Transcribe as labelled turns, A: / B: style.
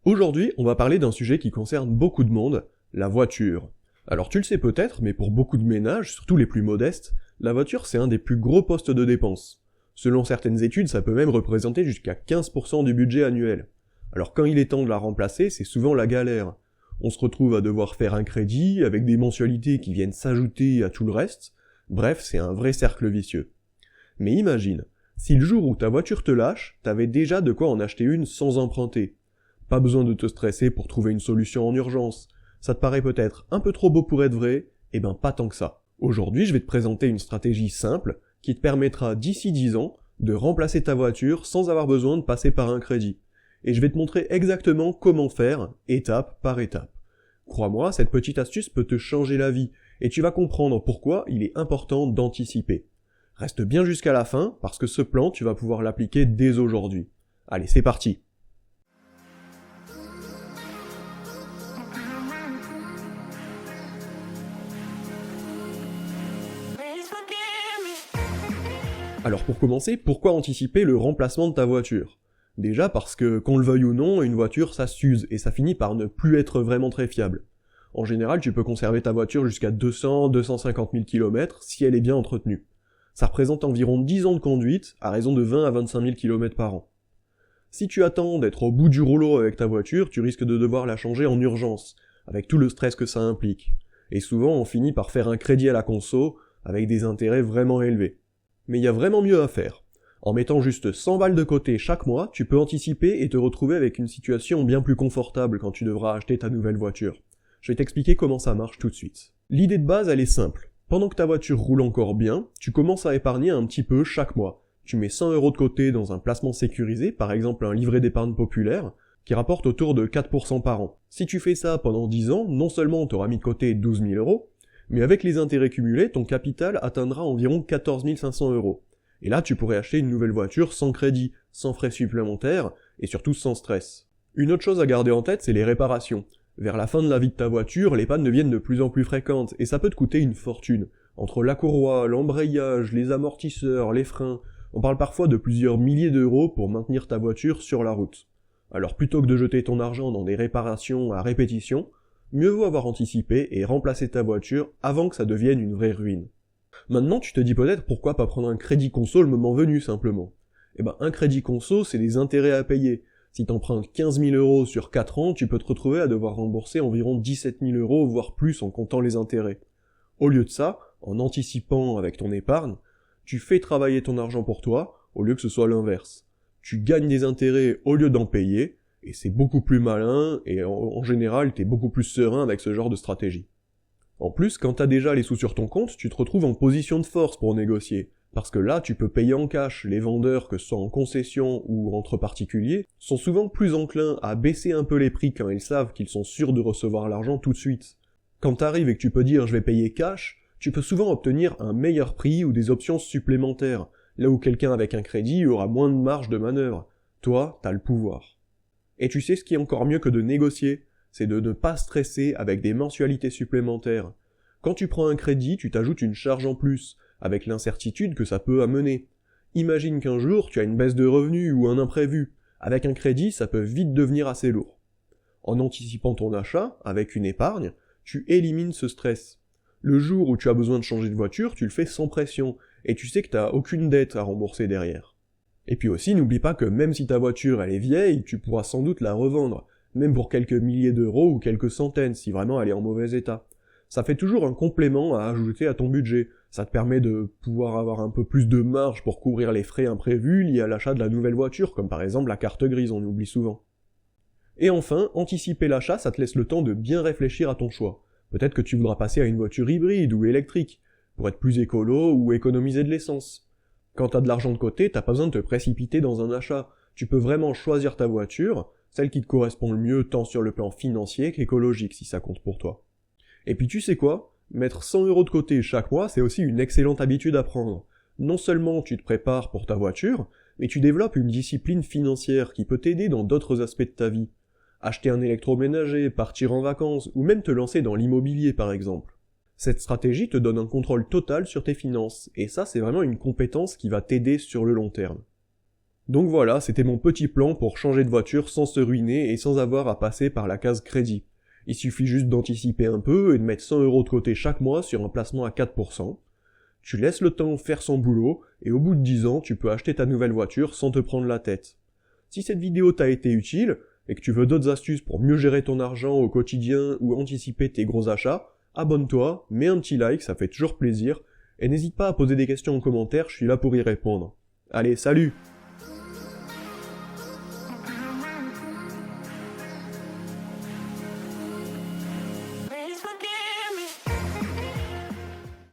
A: Aujourd'hui, on va parler d'un sujet qui concerne beaucoup de monde, la voiture. Alors tu le sais peut-être, mais pour beaucoup de ménages, surtout les plus modestes, la voiture c'est un des plus gros postes de dépenses. Selon certaines études, ça peut même représenter jusqu'à 15% du budget annuel. Alors quand il est temps de la remplacer, c'est souvent la galère. On se retrouve à devoir faire un crédit, avec des mensualités qui viennent s'ajouter à tout le reste. Bref, c'est un vrai cercle vicieux. Mais imagine, si le jour où ta voiture te lâche, t'avais déjà de quoi en acheter une sans emprunter. Pas besoin de te stresser pour trouver une solution en urgence. Ça te paraît peut-être un peu trop beau pour être vrai? Eh ben pas tant que ça. Aujourd'hui, je vais te présenter une stratégie simple qui te permettra d'ici 10 ans de remplacer ta voiture sans avoir besoin de passer par un crédit. Et je vais te montrer exactement comment faire, étape par étape. Crois-moi, cette petite astuce peut te changer la vie, et tu vas comprendre pourquoi il est important d'anticiper. Reste bien jusqu'à la fin, parce que ce plan, tu vas pouvoir l'appliquer dès aujourd'hui. Allez, c'est parti! Alors pour commencer, pourquoi anticiper le remplacement de ta voiture? Déjà parce que, qu'on le veuille ou non, une voiture ça s'use et ça finit par ne plus être vraiment très fiable. En général, tu peux conserver ta voiture jusqu'à 200-250 000 km si elle est bien entretenue. Ça représente environ 10 ans de conduite, à raison de 20 à 25 000 km par an. Si tu attends d'être au bout du rouleau avec ta voiture, tu risques de devoir la changer en urgence, avec tout le stress que ça implique. Et souvent, on finit par faire un crédit à la conso, avec des intérêts vraiment élevés. Mais il y a vraiment mieux à faire. En mettant juste 100 balles de côté chaque mois, tu peux anticiper et te retrouver avec une situation bien plus confortable quand tu devras acheter ta nouvelle voiture. Je vais t'expliquer comment ça marche tout de suite. L'idée de base, elle est simple. Pendant que ta voiture roule encore bien, tu commences à épargner un petit peu chaque mois. Tu mets 100 € de côté dans un placement sécurisé, par exemple un livret d'épargne populaire, qui rapporte autour de 4% par an. Si tu fais ça pendant 10 ans, non seulement tu auras mis de côté 12 000 €, mais avec les intérêts cumulés, ton capital atteindra environ 14 500 €. Et là, tu pourrais acheter une nouvelle voiture sans crédit, sans frais supplémentaires, et surtout sans stress. Une autre chose à garder en tête, c'est les réparations. Vers la fin de la vie de ta voiture, les pannes deviennent de plus en plus fréquentes, et ça peut te coûter une fortune. Entre la courroie, l'embrayage, les amortisseurs, les freins, on parle parfois de plusieurs milliers d'euros pour maintenir ta voiture sur la route. Alors plutôt que de jeter ton argent dans des réparations à répétition, mieux vaut avoir anticipé et remplacer ta voiture avant que ça devienne une vraie ruine. Maintenant, tu te dis peut-être pourquoi pas prendre un crédit conso le moment venu simplement. Eh ben, un crédit conso, c'est des intérêts à payer. Si t'empruntes 15 000 € sur 4 ans, tu peux te retrouver à devoir rembourser environ 17 000 €, voire plus en comptant les intérêts. Au lieu de ça, en anticipant avec ton épargne, tu fais travailler ton argent pour toi, au lieu que ce soit l'inverse. Tu gagnes des intérêts au lieu d'en payer, et c'est beaucoup plus malin, et en général, t'es beaucoup plus serein avec ce genre de stratégie. En plus, quand t'as déjà les sous sur ton compte, tu te retrouves en position de force pour négocier, parce que là, tu peux payer en cash. Les vendeurs, que ce soit en concession ou entre particuliers, sont souvent plus enclins à baisser un peu les prix quand ils savent qu'ils sont sûrs de recevoir l'argent tout de suite. Quand t'arrives et que tu peux dire « je vais payer cash », tu peux souvent obtenir un meilleur prix ou des options supplémentaires, là où quelqu'un avec un crédit aura moins de marge de manœuvre. Toi, t'as le pouvoir. Et tu sais ce qui est encore mieux que de négocier? C'est de ne pas stresser avec des mensualités supplémentaires. Quand tu prends un crédit, tu t'ajoutes une charge en plus, avec l'incertitude que ça peut amener. Imagine qu'un jour, tu as une baisse de revenus ou un imprévu. Avec un crédit, ça peut vite devenir assez lourd. En anticipant ton achat, avec une épargne, tu élimines ce stress. Le jour où tu as besoin de changer de voiture, tu le fais sans pression, et tu sais que tu n'as aucune dette à rembourser derrière. Et puis aussi, n'oublie pas que même si ta voiture elle est vieille, tu pourras sans doute la revendre, même pour quelques milliers d'euros ou quelques centaines si vraiment elle est en mauvais état. Ça fait toujours un complément à ajouter à ton budget, ça te permet de pouvoir avoir un peu plus de marge pour couvrir les frais imprévus liés à l'achat de la nouvelle voiture, comme par exemple la carte grise, on oublie souvent. Et enfin, anticiper l'achat, ça te laisse le temps de bien réfléchir à ton choix. Peut-être que tu voudras passer à une voiture hybride ou électrique, pour être plus écolo ou économiser de l'essence. Quand t'as de l'argent de côté, t'as pas besoin de te précipiter dans un achat, tu peux vraiment choisir ta voiture, celle qui te correspond le mieux tant sur le plan financier qu'écologique si ça compte pour toi. Et puis tu sais quoi? Mettre 100 € de côté chaque mois, c'est aussi une excellente habitude à prendre. Non seulement tu te prépares pour ta voiture, mais tu développes une discipline financière qui peut t'aider dans d'autres aspects de ta vie. Acheter un électroménager, partir en vacances, ou même te lancer dans l'immobilier par exemple. Cette stratégie te donne un contrôle total sur tes finances, et ça c'est vraiment une compétence qui va t'aider sur le long terme. Donc voilà, c'était mon petit plan pour changer de voiture sans se ruiner et sans avoir à passer par la case crédit. Il suffit juste d'anticiper un peu et de mettre 100 € de côté chaque mois sur un placement à 4%. Tu laisses le temps faire son boulot et au bout de 10 ans, tu peux acheter ta nouvelle voiture sans te prendre la tête. Si cette vidéo t'a été utile et que tu veux d'autres astuces pour mieux gérer ton argent au quotidien ou anticiper tes gros achats, abonne-toi, mets un petit like, ça fait toujours plaisir, et n'hésite pas à poser des questions en commentaire, je suis là pour y répondre. Allez, salut!